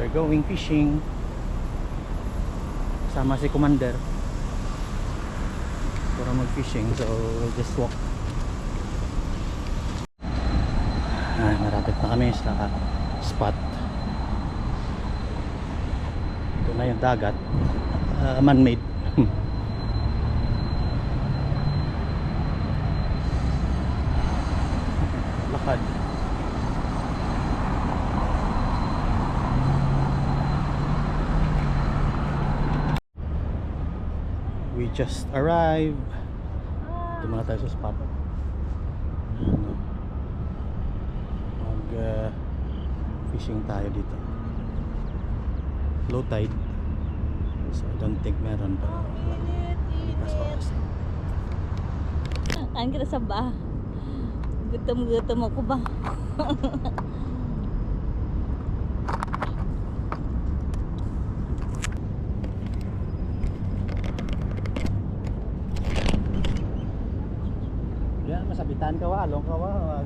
We're going fishing. Sama si Commander para mag-fishing, so we'll just walk. Marapit na kami sa spot. Ito na yung dagat, man-made. Lakad. We just arrived. Ito muna tayo sa spot. Mag fishing tayo dito. Low tide, so I don't think meron pa. Lipas oras. Kain kita sa ba? Gutom ako ba? Yan, masabitan ka wa, along ka wa.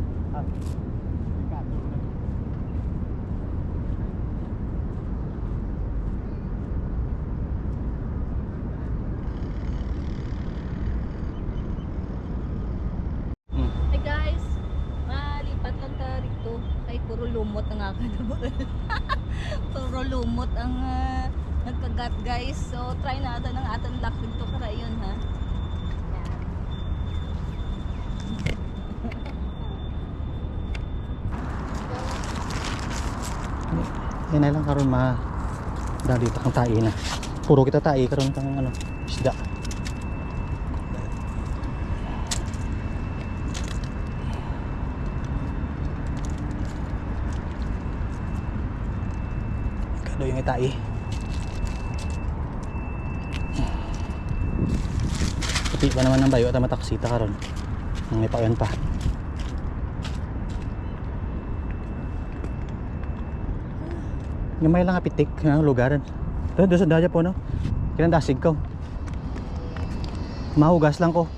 Hey guys, malipat lang tayo rito. Ay, puro lumot ang akadabal. Puro lumot ang nagkagat guys. So, try natin ang ating luck dito para yun ha. Yan na lang karon dito kang tae na. Puro kita tae karon kang ano, isda. Kado yung tae. Puti pa naman ng bayo at mataksita karon. May payan pa. Gamay lang apitik ng lugaran. Doon sa daya po no. Kinandasig ko. Mahugas lang ko.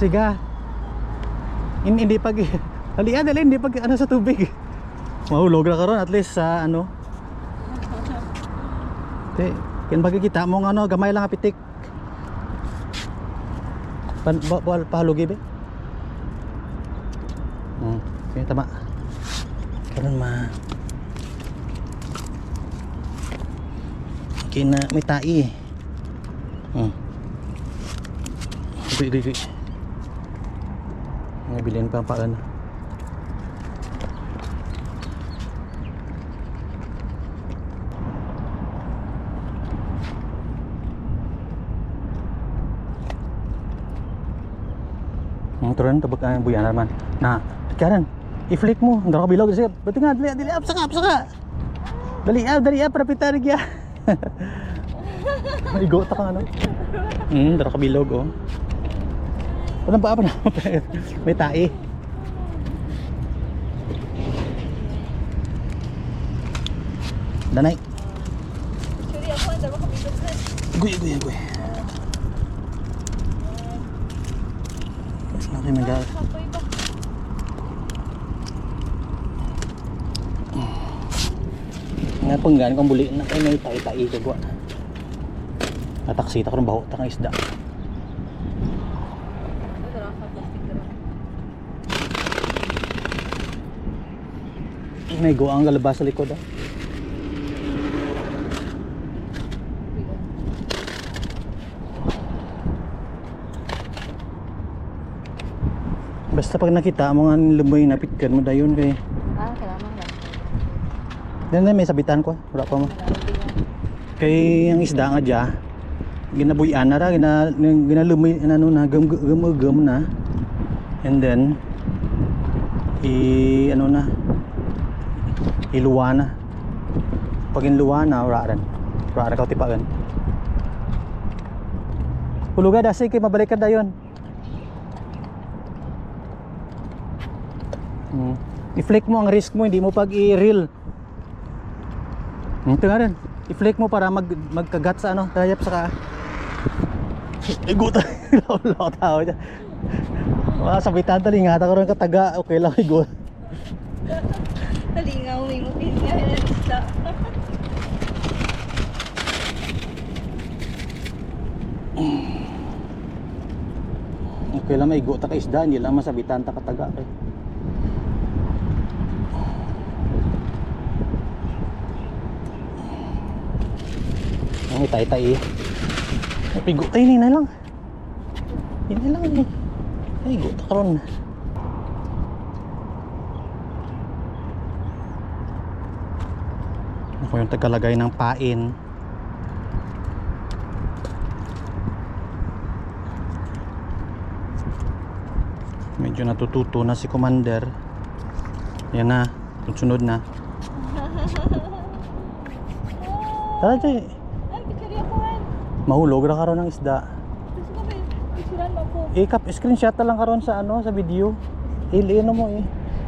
Siga. Hindi pag hindi pag ano sa tubig. Mahulog na karon at least sa ano. Kin bagay kita mo ano gamay lang apitik. Pahalugi be. Okay, tama. Karon kina may tai. Di. Nabilin pa paan. Turan tabak buyan naman. Nah, karan i-flick mo, ndara ka bilog kasi. Bati nga dali up saka. Dali up rapitan gya. Maigo ta ka ano. Ndara ka bilog oh. Ano ba na? May tae. Danay. Sorry ako, ang dalawa kabilog na. Guy. Laki mga. Nga penggan kung buli na may tae-tae ka gwa. Nataksita ko ng baho ta isda. May goang galabas sa likod ah. Basta pag nakita mo nga lumoy napitkan mo dayon kay. Kailangan lang. Then may sabitan ko, wala pa mo. Kay ang isda nga dya, ginabuyan na ra, ginalumi ano na gum na. And then ano na, iluwa na. Pag inluwa na, wala ka tipagan. Huluga dasi kay mabalik ka dayon. I-flick mo ang risk mo, hindi mo pag i-reel. Ito nga rin, i-flick mo para magkagat sa ano, tayap sa ka. Iguta, law tao dyan. Sabitan talingata ko rin kataga, okay lang igot. Talingaw, may mupin nga yan isda. Okay lang maigot ka isda, hindi lang masabitan ta kataga eh. Ang itay-tay eh. Pigo tayo na lang. Hindi lang eh. Ay, guta ka ron. Ako yung tagalagay ng pain. Medyo natututo na si Commander. Yan na, sunod na. Tara dyan. Ay, picture ako han. Mahulog na karon ng isda. Gusto ko ba picturean mo ko? Screenshot na lang karon sa ano, sa video. Ano mo eh.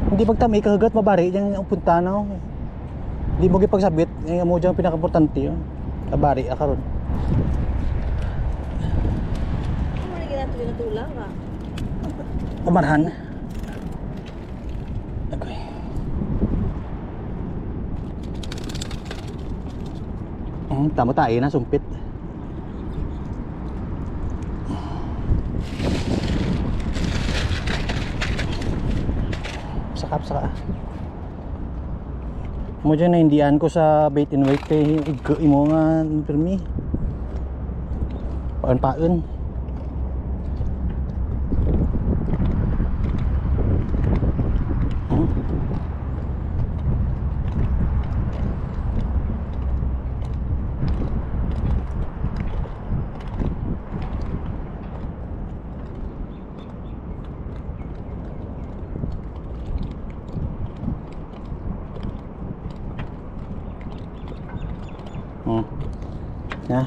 Hindi pagtami kagat mabari yang punta na. Hindi mo gipagsabit, yung mo diyan pinaka-importante yun. Kabari karon. Ano na ginato ginatulang ka? Pamarhan. Okay. Tama tayo na sumpit. Sakap saka. Mo dyan na hindian ko sa bait and weight kay imo nga permi. Paon. Ya.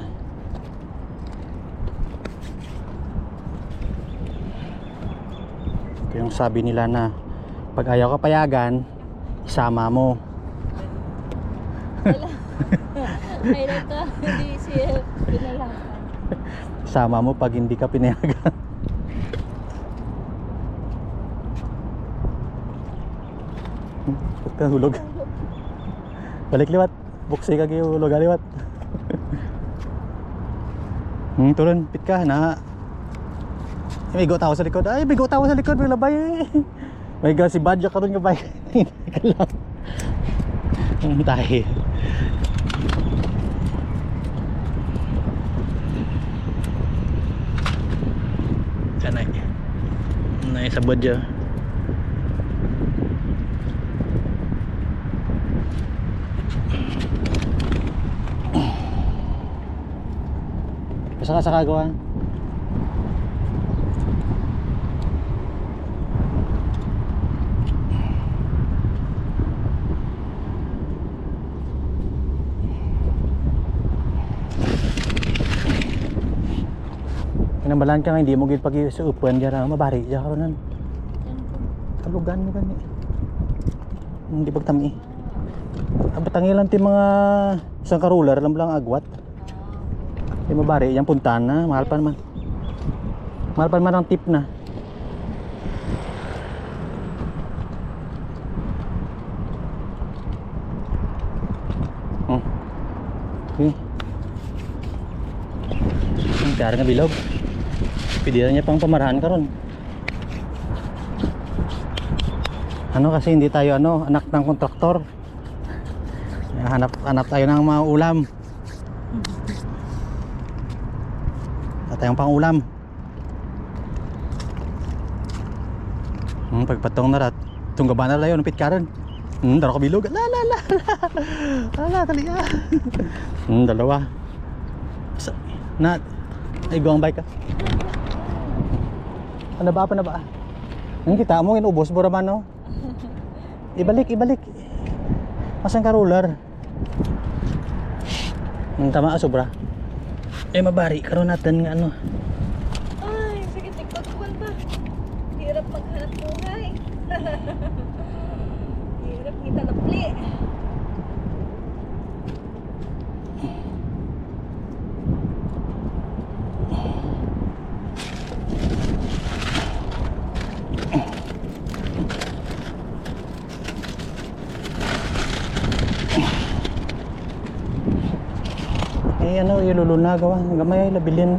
Ito yung sabi nila na pag ayaw ka payagan, isama mo. Ay lang ka, hindi siya pinayagan. Isama mo pag hindi ka pinayagan. Hulog. Balik liwat. Buksay ka kayo hulog liwat. Turun, pit ka na. May bigo tao sa likod. Ay, bigo tao sa likod, may labay. May si Badja ka ron nga bay. Ka lang. Ang tahi. Kanay. Nay sa Badja. Basta ka sa kagawan. Pinambalan ka nga, hindi mo gid pag sa upuan dyan, mabari dyan karoon. Kalugan mo gani. Hindi pagtami. Abatangi lang ti mga isang karular lang agwat. Di mabari, yung puntahan na, mahal pa naman. Mahal pa naman ang tip na. Okay. Ang kaya nga bilog. Pwede na niya pang pamarahan ka ron. Ano kasi hindi tayo anak ng kontraktor. Hanap tayo ng mga ulam. Tayong pangulam. Pagpatong na rat, tunggaban na layo, napit ka rin. Daro ka bilog. Tali. Dalawa. Ay, guwang bike ka. Ano ba? Ano ba? Ang kita mo, inubos mo naman, no? Ibalik. Masang ka roller. Ang tama, sobra. Eh, mabari. Karoon natin nga, ano. Ay, sige, tikot-tikot pa. Hirap maghanap buhay. Hirap kita napli. Eh, ano, ilulunagawa. Gamay, labilin.